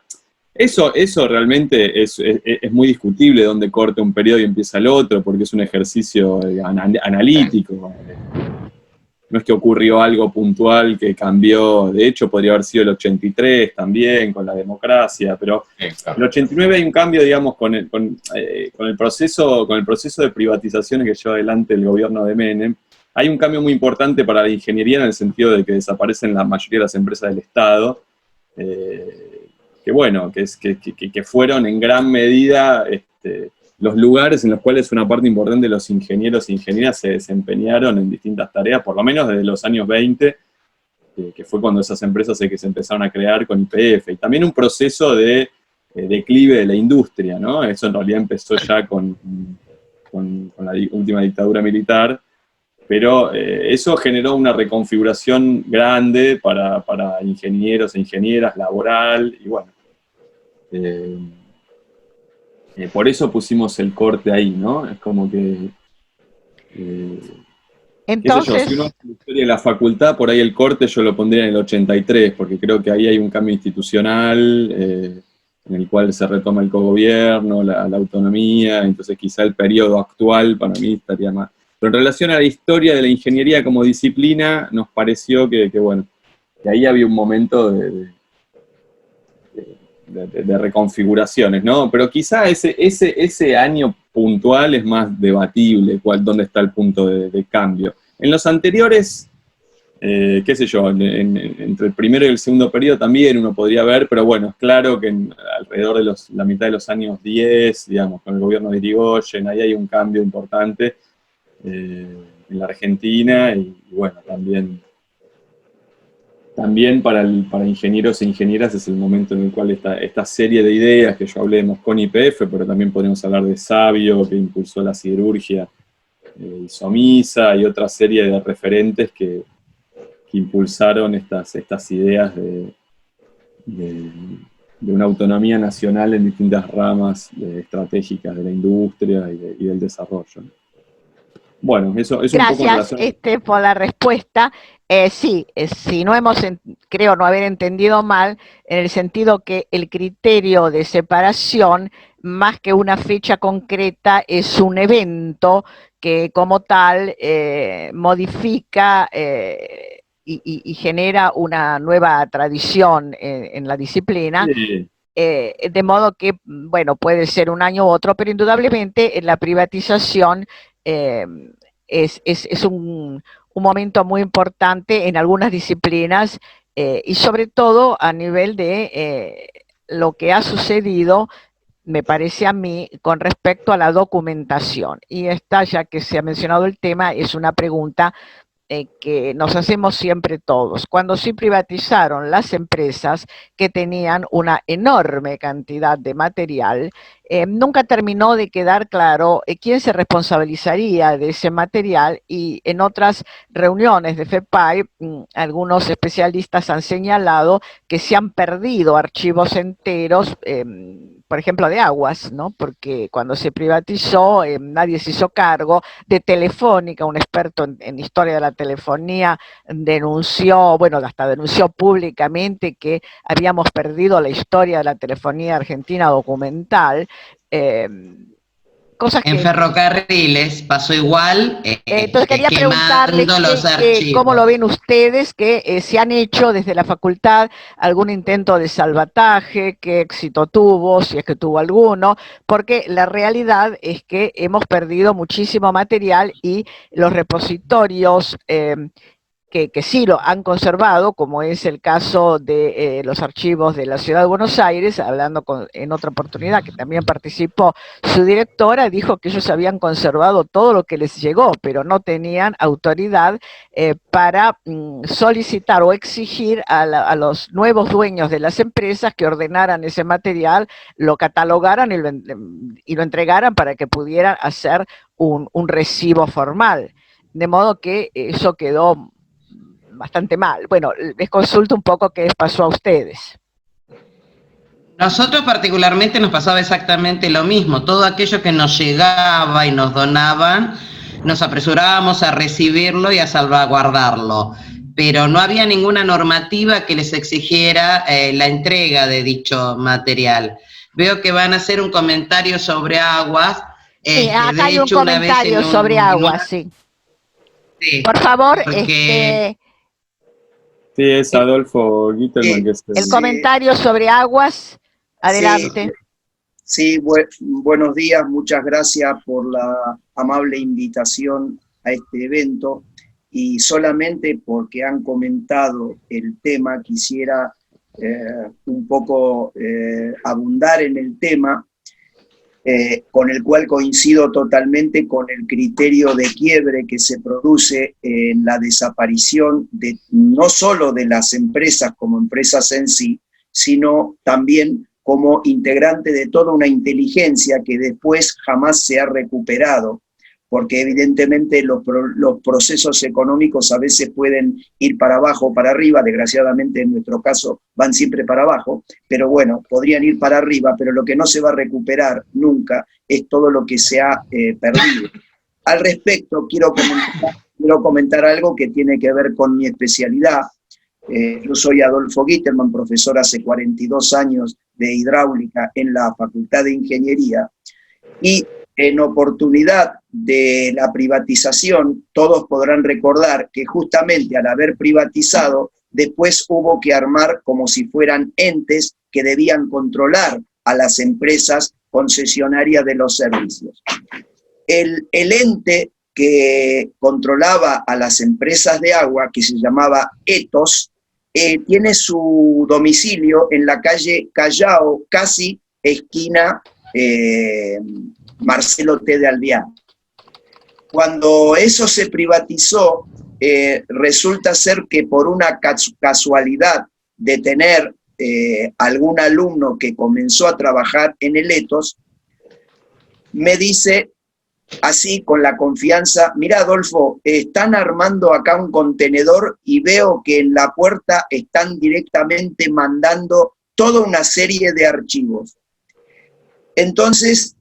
eso realmente es muy discutible dónde corta un periodo y empieza el otro, porque es un ejercicio analítico. No es que ocurrió algo puntual que cambió, de hecho podría haber sido el 83 también, con la democracia, pero en el 89 hay un cambio, digamos, con el proceso de privatizaciones que lleva adelante el gobierno de Menem. Hay un cambio muy importante para la ingeniería en el sentido de que desaparecen la mayoría de las empresas del Estado, que fueron en gran medida los lugares en los cuales una parte importante de los ingenieros e ingenieras se desempeñaron en distintas tareas, por lo menos desde los años 20, que fue cuando esas empresas se empezaron a crear con YPF, y también un proceso de declive de la industria, ¿no? Eso en realidad empezó ya con la última dictadura militar, pero eso generó una reconfiguración grande para ingenieros e ingenieras, laboral, y bueno. Por eso pusimos el corte ahí, ¿no? Es como que... Entonces... si uno hace la historia de la facultad, por ahí el corte yo lo pondría en el 83, porque creo que ahí hay un cambio institucional en el cual se retoma el cogobierno, la autonomía, entonces quizá el periodo actual para mí estaría más... Pero en relación a la historia de la ingeniería como disciplina, nos pareció que ahí había un momento de reconfiguraciones, ¿no? Pero quizá ese año puntual es más debatible, dónde está el punto de cambio. En los anteriores, qué sé yo, entre el primero y el segundo periodo también uno podría ver, pero bueno, es claro que alrededor de la mitad de los años 10, digamos, con el gobierno de Irigoyen, ahí hay un cambio importante en la Argentina y bueno, también para ingenieros e ingenieras es el momento en el cual esta serie de ideas que yo hablé de Mosconi y YPF, pero también podemos hablar de Sabio, que impulsó la siderurgia, y Somisa, y otra serie de referentes que impulsaron estas ideas de una autonomía nacional en distintas ramas estratégicas de la industria y del desarrollo. Bueno, eso es un poco en relación... Gracias por la respuesta. Sí, si no creo no haber entendido mal, en el sentido que el criterio de separación, más que una fecha concreta, es un evento que como tal modifica y genera una nueva tradición en la disciplina. Sí. De modo que, bueno, puede ser un año u otro, pero indudablemente la privatización es un un momento muy importante en algunas disciplinas y sobre todo a nivel de lo que ha sucedido, me parece a mí, con respecto a la documentación. Y esta, ya que se ha mencionado el tema, es una pregunta que nos hacemos siempre todos. Cuando se privatizaron las empresas que tenían una enorme cantidad de material, nunca terminó de quedar claro quién se responsabilizaría de ese material, y en otras reuniones de FEPAI algunos especialistas han señalado que se han perdido archivos enteros, por ejemplo, de Aguas, ¿no? Porque cuando se privatizó nadie se hizo cargo. De Telefónica, un experto en historia de la telefonía denunció, bueno, hasta denunció públicamente que habíamos perdido la historia de la telefonía argentina documental. Cosas En que... ferrocarriles pasó igual, Entonces quería preguntarle los archivos. cómo lo ven ustedes, que se han hecho desde la facultad algún intento de salvataje, qué éxito tuvo, si es que tuvo alguno, porque la realidad es que hemos perdido muchísimo material y los repositorios que sí lo han conservado, como es el caso de los archivos de la Ciudad de Buenos Aires, hablando en otra oportunidad, que también participó su directora, dijo que ellos habían conservado todo lo que les llegó, pero no tenían autoridad para solicitar o exigir a los nuevos dueños de las empresas que ordenaran ese material, lo catalogaran y lo entregaran para que pudieran hacer un recibo formal. De modo que eso quedó bastante mal. Bueno, les consulto un poco qué les pasó a ustedes. Nosotros particularmente nos pasaba exactamente lo mismo. Todo aquello que nos llegaba y nos donaban, nos apresurábamos a recibirlo y a salvaguardarlo. Pero no había ninguna normativa que les exigiera la entrega de dicho material. Veo que van a hacer un comentario sobre Aguas. Sí, acá hay un comentario sobre Aguas, sí. Sí. Por favor, porque... Sí, es Adolfo Gittelman. El comentario sobre Aguas, adelante. Sí, buenos días, muchas gracias por la amable invitación a este evento, y solamente porque han comentado el tema quisiera un poco abundar en el tema, con el cual coincido totalmente con el criterio de quiebre que se produce en la desaparición de no solo de las empresas como empresas en sí, sino también como integrante de toda una inteligencia que después jamás se ha recuperado, porque evidentemente los procesos económicos a veces pueden ir para abajo o para arriba, desgraciadamente en nuestro caso van siempre para abajo, pero bueno, podrían ir para arriba, pero lo que no se va a recuperar nunca es todo lo que se ha perdido. Al respecto, quiero comentar algo que tiene que ver con mi especialidad. Yo soy Adolfo Gittelman, profesor hace 42 años de hidráulica en la Facultad de Ingeniería, y en oportunidad de la privatización, todos podrán recordar que justamente al haber privatizado, después hubo que armar como si fueran entes que debían controlar a las empresas concesionarias de los servicios. El ente que controlaba a las empresas de agua, que se llamaba Etos, tiene su domicilio en la calle Callao, casi esquina Marcelo T. de Alvear. Cuando eso se privatizó, resulta ser que por una casualidad de tener algún alumno que comenzó a trabajar en el Etos, me dice así con la confianza: mira Adolfo, están armando acá un contenedor y veo que en la puerta están directamente mandando toda una serie de archivos. Entonces,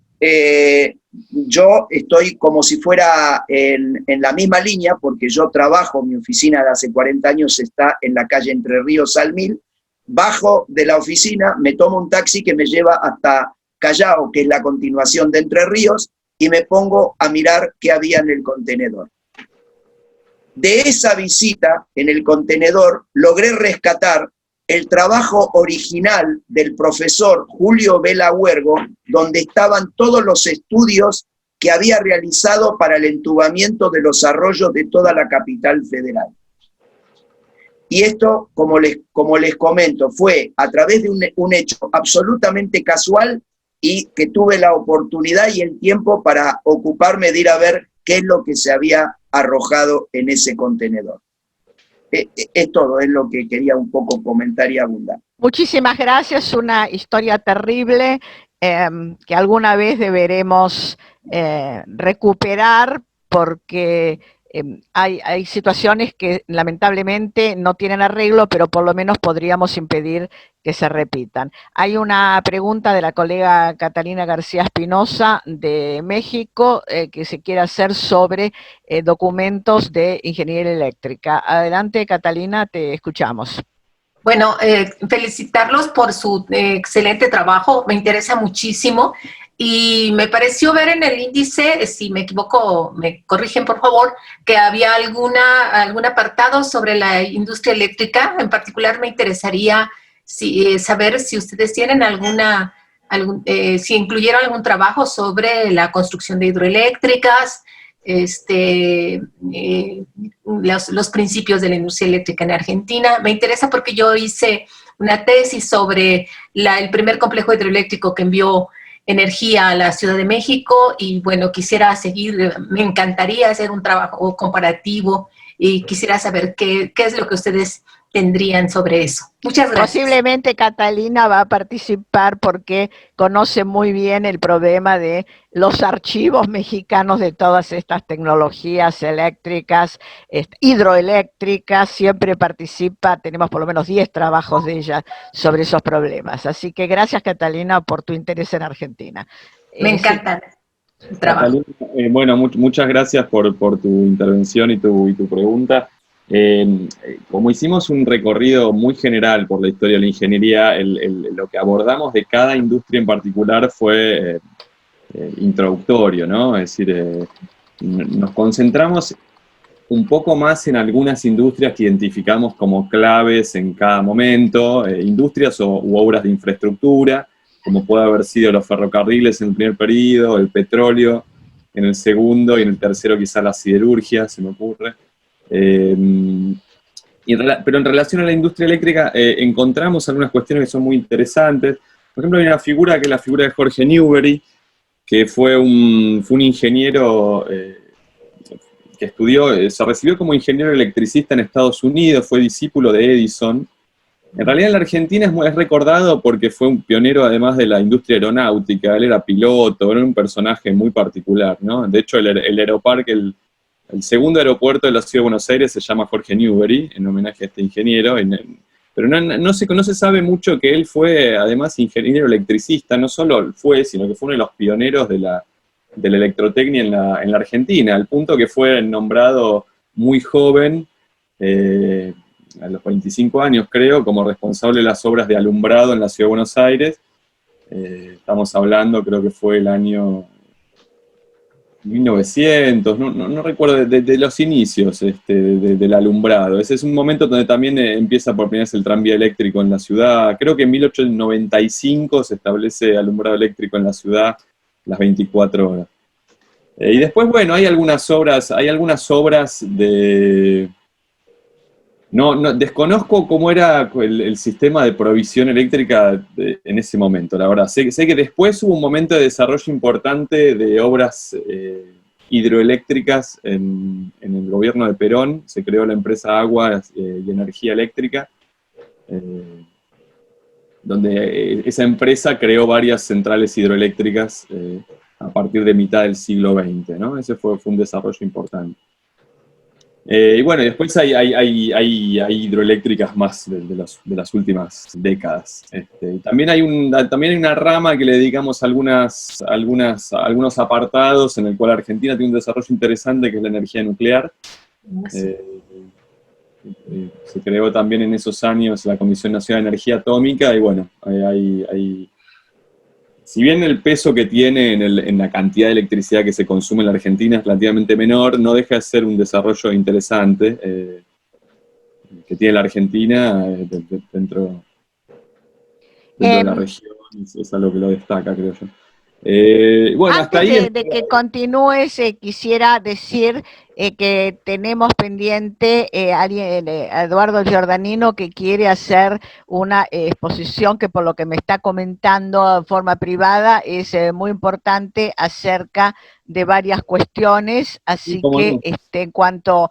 yo estoy como si fuera en la misma línea, porque yo trabajo, mi oficina de hace 40 años está en la calle Entre Ríos al 1000, bajo de la oficina, me tomo un taxi que me lleva hasta Callao, que es la continuación de Entre Ríos, y me pongo a mirar qué había en el contenedor. De esa visita en el contenedor logré rescatar el trabajo original del profesor Julio Vela Huergo, donde estaban todos los estudios que había realizado para el entubamiento de los arroyos de toda la capital federal. Y esto, como les comento, fue a través de un hecho absolutamente casual y que tuve la oportunidad y el tiempo para ocuparme de ir a ver qué es lo que se había arrojado en ese contenedor. Es todo, es lo que quería un poco comentar y abundar. Muchísimas gracias, una historia terrible que alguna vez deberemos recuperar porque hay situaciones que lamentablemente no tienen arreglo, pero por lo menos podríamos impedir que se repitan. Hay una pregunta de la colega Catalina García Espinosa de México que se quiere hacer sobre documentos de ingeniería eléctrica. Adelante, Catalina, te escuchamos. Bueno, felicitarlos por su excelente trabajo, me interesa muchísimo y me pareció ver en el índice, si me equivoco, me corrigen por favor, que había algún apartado sobre la industria eléctrica. En particular me interesaría saber si ustedes tienen si incluyeron algún trabajo sobre la construcción de hidroeléctricas, los principios de la industria eléctrica en Argentina. Me interesa porque yo hice una tesis sobre el primer complejo hidroeléctrico que envió energía a la Ciudad de México y bueno, quisiera seguir, me encantaría hacer un trabajo comparativo y quisiera saber qué es lo que ustedes tendrían sobre eso. Muchas gracias. Posiblemente Catalina va a participar porque conoce muy bien el problema de los archivos mexicanos de todas estas tecnologías eléctricas, hidroeléctricas, siempre participa, tenemos por lo menos 10 trabajos de ella sobre esos problemas. Así que gracias, Catalina, por tu interés en Argentina. Me encanta el trabajo. Catalina, bueno, muchas gracias por tu intervención y tu pregunta. Como hicimos un recorrido muy general por la historia de la ingeniería, lo que abordamos de cada industria en particular fue introductorio, ¿no? Es decir, nos concentramos un poco más en algunas industrias que identificamos como claves en cada momento, industrias u obras de infraestructura, como puede haber sido los ferrocarriles en el primer periodo, el petróleo en el segundo y en el tercero quizá la siderurgia, se me ocurre. Pero en relación a la industria eléctrica encontramos algunas cuestiones que son muy interesantes. Por ejemplo, hay una figura que es la figura de Jorge Newbery, que fue un ingeniero que estudió, se recibió como ingeniero electricista en Estados Unidos, fue discípulo de Edison. En realidad en la Argentina es recordado porque fue un pionero además de la industria aeronáutica, él era piloto, era un personaje muy particular, ¿no? De hecho el aeroparque, el segundo aeropuerto de la Ciudad de Buenos Aires se llama Jorge Newbery, en homenaje a este ingeniero, pero no se sabe mucho que él fue, además, ingeniero electricista, no solo fue, sino que fue uno de los pioneros de la electrotecnia en la Argentina, al punto que fue nombrado muy joven, a los 25 años creo, como responsable de las obras de alumbrado en la Ciudad de Buenos Aires. Estamos hablando, creo que fue el año 1900, no recuerdo, de los inicios del alumbrado. Ese es un momento donde también empieza por primera vez el tranvía eléctrico en la ciudad. Creo que en 1895 se establece alumbrado eléctrico en la ciudad las 24 horas. Y después, bueno, hay algunas obras de... desconozco cómo era el sistema de provisión eléctrica en ese momento, la verdad. Sé que después hubo un momento de desarrollo importante de obras hidroeléctricas en el gobierno de Perón. Se creó la empresa Aguas y Energía Eléctrica, donde esa empresa creó varias centrales hidroeléctricas a partir de mitad del siglo XX, ¿no? Ese fue un desarrollo importante. Y bueno, después hay hidroeléctricas más de las últimas décadas. También hay una rama que le dedicamos algunos apartados en el cual Argentina tiene un desarrollo interesante, que es la energía nuclear. Se creó también en esos años la Comisión Nacional de Energía Atómica y bueno, si bien el peso que tiene en la cantidad de electricidad que se consume en la Argentina es relativamente menor, no deja de ser un desarrollo interesante que tiene la Argentina dentro de la región, es algo que lo destaca, creo yo. Bueno, hasta ahí... Antes de que continúes, quisiera decir que tenemos pendiente a Eduardo Giordanino, que quiere hacer una exposición que, por lo que me está comentando en forma privada, es muy importante acerca de varias cuestiones, así que en cuanto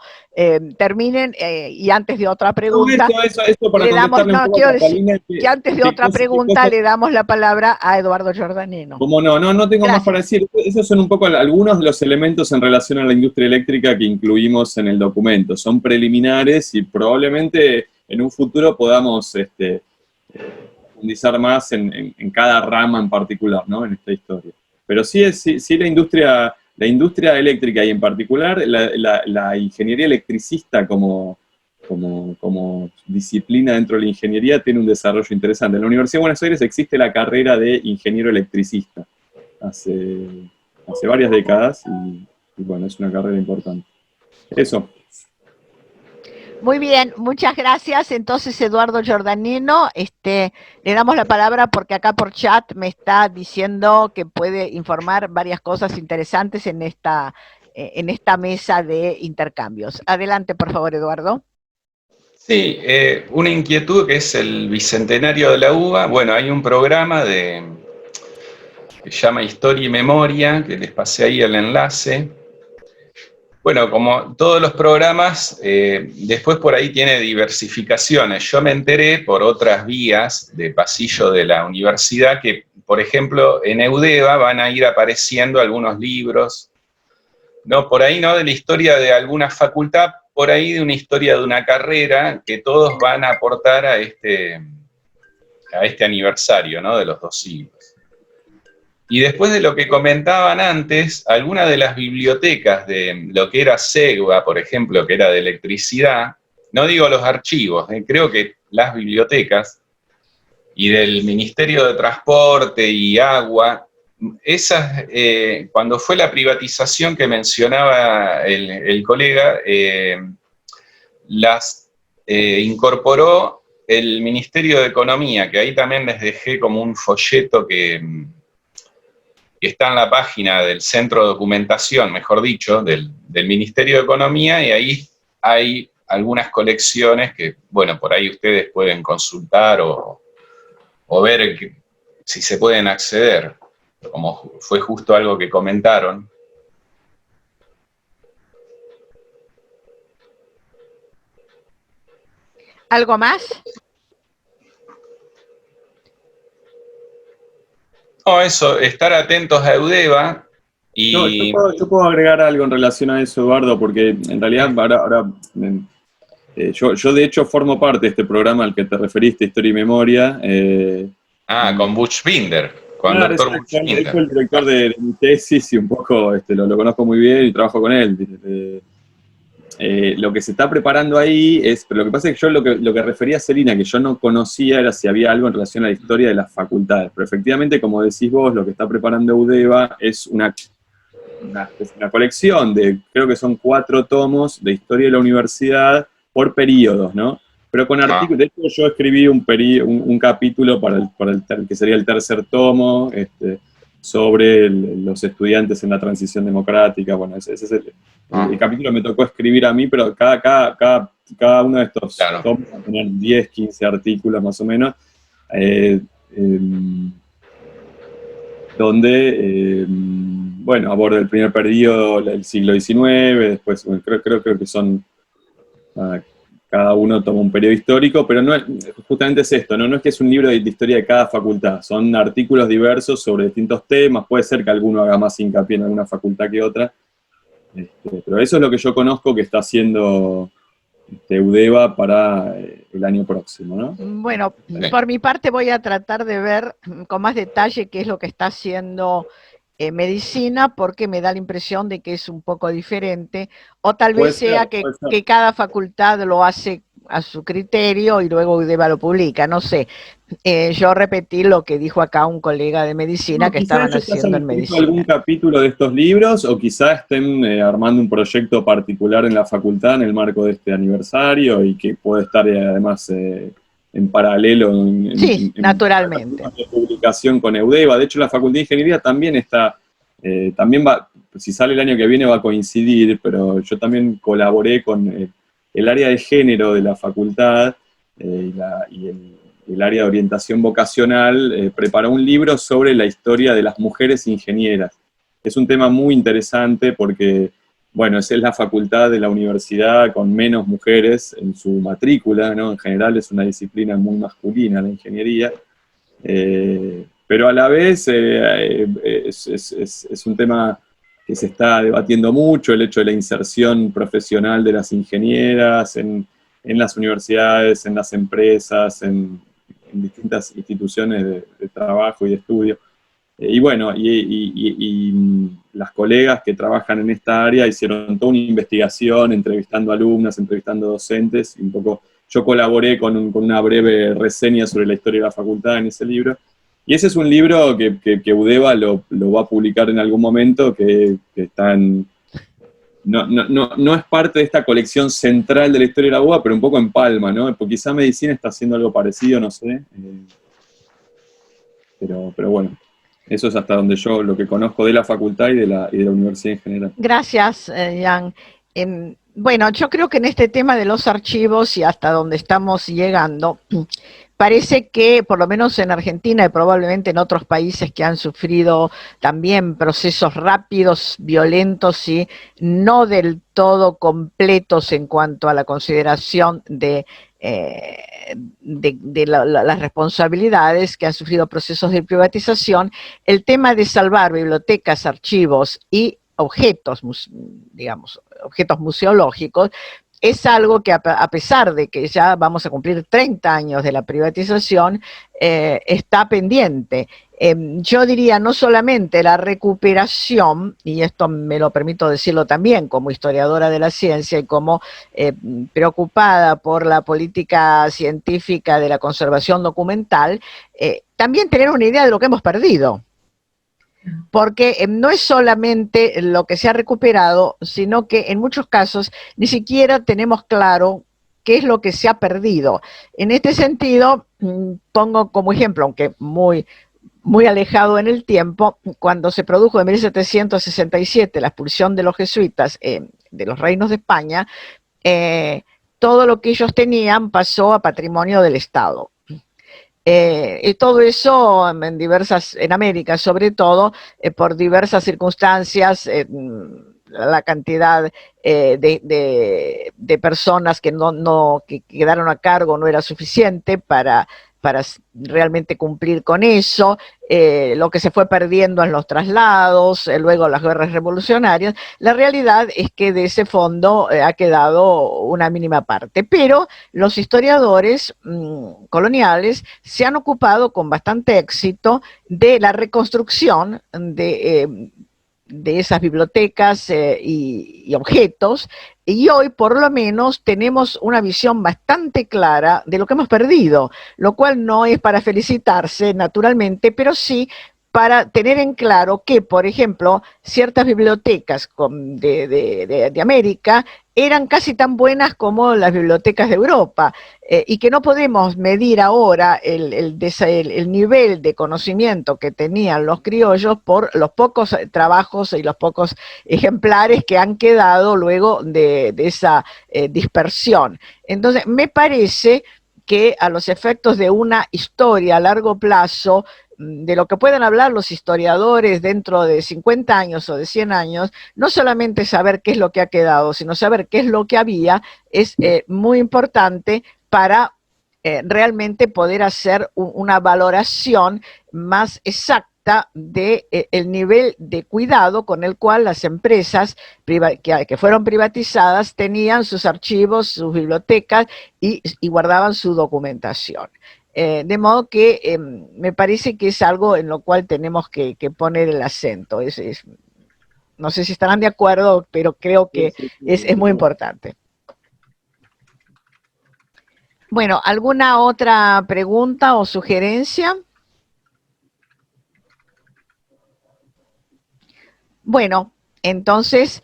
terminen, y antes de otra pregunta, Eso para le damos, contestarle un poco a quiero decir Catalina que antes de otra pregunta le damos la palabra a Eduardo Giordanino. Como no tengo Gracias. más para decir. Esos son un poco algunos de los elementos en relación a la industria eléctrica que incluimos en el documento. Son preliminares y probablemente en un futuro podamos profundizar más en cada rama en particular, ¿no? En esta historia. Pero sí la industria eléctrica y en particular la ingeniería electricista como disciplina dentro de la ingeniería tiene un desarrollo interesante. En la Universidad de Buenos Aires existe la carrera de ingeniero electricista hace varias décadas y bueno, es una carrera importante. Eso. Muy bien, muchas gracias. Entonces, Eduardo Giordanino, le damos la palabra porque acá por chat me está diciendo que puede informar varias cosas interesantes en esta mesa de intercambios. Adelante, por favor, Eduardo. Sí, una inquietud que es el bicentenario de la UBA. Bueno, hay un programa que se llama Historia y Memoria, que les pasé ahí el enlace. Bueno, como todos los programas, después por ahí tiene diversificaciones. Yo me enteré por otras vías de pasillo de la universidad que, por ejemplo, en EUDEVA van a ir apareciendo algunos libros, no por ahí no de la historia de alguna facultad, por ahí de una historia de una carrera, que todos van a aportar a este aniversario, ¿no? De los 2 siglos. Y después de lo que comentaban antes, algunas de las bibliotecas de lo que era SEGUA, por ejemplo, que era de electricidad, no digo los archivos, creo que las bibliotecas, y del Ministerio de Transporte y Agua, esas, cuando fue la privatización que mencionaba el colega, las incorporó el Ministerio de Economía, que ahí también les dejé como un folleto que está en la página del Centro de Documentación, mejor dicho, del Ministerio de Economía, y ahí hay algunas colecciones que, bueno, por ahí ustedes pueden consultar o ver si se pueden acceder, como fue justo algo que comentaron. ¿Algo más? No, eso, estar atentos a EUDEVA. Y... No, yo puedo agregar algo en relación a eso, Eduardo, porque en realidad yo de hecho formo parte de este programa al que te referiste, Historia y Memoria. Con Buchbinder, con el doctor Buchbinder. Él fue el director de mi tesis y un poco lo conozco muy bien y trabajo con él. Lo que se está preparando ahí pero lo que pasa es que yo lo que refería a Celina, que yo no conocía, era si había algo en relación a la historia de las facultades. Pero efectivamente, como decís vos, lo que está preparando EUDEVA es una colección de, creo que son 4 tomos de historia de la universidad por periodos, ¿no? Pero con artículos. De hecho, yo escribí un capítulo para el que sería el 3er tomo, sobre los estudiantes en la transición democrática. Bueno, ese es el capítulo me tocó escribir a mí, pero cada uno de estos tomos va a tener 10, 15 artículos más o menos, donde, bueno, aborda el primer periodo, el siglo XIX, después, bueno, creo que son, cada uno toma un periodo histórico, pero no justamente es esto, no es que es un libro de historia de cada facultad, son artículos diversos sobre distintos temas, puede ser que alguno haga más hincapié en alguna facultad que otra, pero eso es lo que yo conozco que está haciendo EUDEVA para el año próximo, ¿no? Bueno, por mi parte voy a tratar de ver con más detalle qué es lo que está haciendo medicina, porque me da la impresión de que es un poco diferente, o tal vez sea que cada facultad lo hace a su criterio y luego EUDEVA lo publica, no sé. Yo repetí lo que dijo acá un colega de medicina que estaban haciendo en medicina. ¿Algún capítulo de estos libros o quizás estén armando un proyecto particular en la facultad en el marco de este aniversario y que puede estar además en paralelo? Sí, naturalmente. comunicación con EUDEVA. De hecho, la Facultad de Ingeniería también está, también va, si sale el año que viene va a coincidir, pero yo también colaboré con el área de género de la facultad y el área de orientación vocacional, preparó un libro sobre la historia de las mujeres ingenieras. Es un tema muy interesante porque, bueno, esa es la facultad de la universidad con menos mujeres en su matrícula, ¿no? En general es una disciplina muy masculina la ingeniería, pero a la vez es un tema que se está debatiendo mucho, el hecho de la inserción profesional de las ingenieras en las universidades, en las empresas, en distintas instituciones de trabajo y de estudio. Y bueno, y las colegas que trabajan en esta área hicieron toda una investigación, entrevistando alumnas, entrevistando docentes, y un poco yo colaboré con una breve reseña sobre la historia de la facultad en ese libro. Y ese es un libro que EUDEVA lo va a publicar en algún momento, que está en... No es parte de esta colección central de la historia de la UBA, pero un poco en palma, ¿no? Porque quizá medicina está haciendo algo parecido, no sé. Pero bueno, eso es hasta donde yo lo que conozco de la facultad y de la universidad en general. Gracias, Jan. Bueno, yo creo que en este tema de los archivos y hasta donde estamos llegando, parece que, por lo menos en Argentina y probablemente en otros países que han sufrido también procesos rápidos, violentos y no del todo completos en cuanto a la consideración de las responsabilidades, que han sufrido procesos de privatización, el tema de salvar bibliotecas, archivos y objetos, digamos, objetos museológicos, es algo que a pesar de que ya vamos a cumplir 30 años de la privatización, está pendiente. Yo diría no solamente la recuperación, y esto me lo permito decirlo también como historiadora de la ciencia y como preocupada por la política científica de la conservación documental, también tener una idea de lo que hemos perdido. Porque no es solamente lo que se ha recuperado, sino que en muchos casos ni siquiera tenemos claro qué es lo que se ha perdido. En este sentido, pongo como ejemplo, aunque muy alejado en el tiempo, cuando se produjo en 1767 la expulsión de los jesuitas de los reinos de España, todo lo que ellos tenían pasó a patrimonio del Estado. Y todo eso en América, sobre todo, por diversas circunstancias, la cantidad de personas que que quedaron a cargo no era suficiente para realmente cumplir con eso, lo que se fue perdiendo en los traslados, luego las guerras revolucionarias. La realidad es que de ese fondo ha quedado una mínima parte, pero los historiadores coloniales se han ocupado con bastante éxito de la reconstrucción de esas bibliotecas y objetos, y hoy por lo menos tenemos una visión bastante clara de lo que hemos perdido, lo cual no es para felicitarse naturalmente, pero sí para tener en claro que, por ejemplo, ciertas bibliotecas de América eran casi tan buenas como las bibliotecas de Europa, y que no podemos medir ahora el nivel de conocimiento que tenían los criollos por los pocos trabajos y los pocos ejemplares que han quedado luego de esa dispersión. Entonces, me parece que a los efectos de una historia a largo plazo, de lo que puedan hablar los historiadores dentro de 50 años o de 100 años, no solamente saber qué es lo que ha quedado, sino saber qué es lo que había, es muy importante para realmente poder hacer una valoración más exacta del nivel de cuidado con el cual las empresas que fueron privatizadas tenían sus archivos, sus bibliotecas y guardaban su documentación. De modo que me parece que es algo en lo cual tenemos que poner el acento. No sé si estarán de acuerdo, pero creo que es muy importante. Bueno, ¿alguna otra pregunta o sugerencia? Bueno, entonces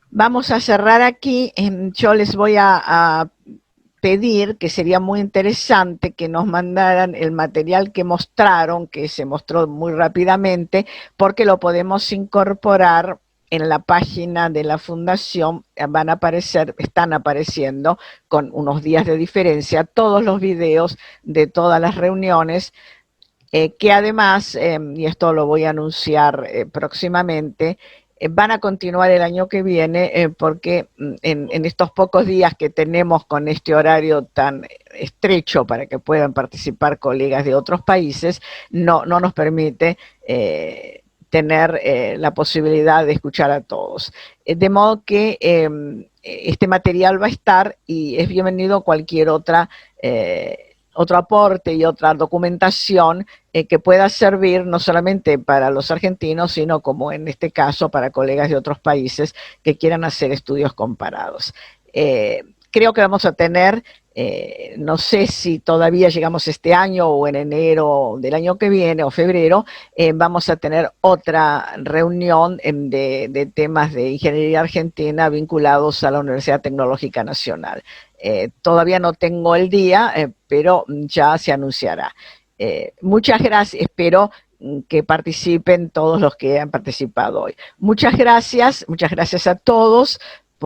vamos a cerrar aquí. Yo les voy a pedir que sería muy interesante que nos mandaran el material que mostraron, que se mostró muy rápidamente, porque lo podemos incorporar en la página de la fundación. Van a aparecer, están apareciendo con unos días de diferencia todos los videos de todas las reuniones, que además, y esto lo voy a anunciar próximamente, van a continuar el año que viene, porque en estos pocos días que tenemos con este horario tan estrecho para que puedan participar colegas de otros países, no nos permite tener la posibilidad de escuchar a todos. De modo que este material va a estar, y es bienvenido cualquier otro aporte y otra documentación que pueda servir no solamente para los argentinos, sino, como en este caso, para colegas de otros países que quieran hacer estudios comparados. Creo que vamos a tener, no sé si todavía llegamos este año o en enero del año que viene o febrero, vamos a tener otra reunión de temas de ingeniería argentina vinculados a la Universidad Tecnológica Nacional. Todavía no tengo el día, pero ya se anunciará. Muchas gracias, espero que participen todos los que han participado hoy. Muchas gracias a todos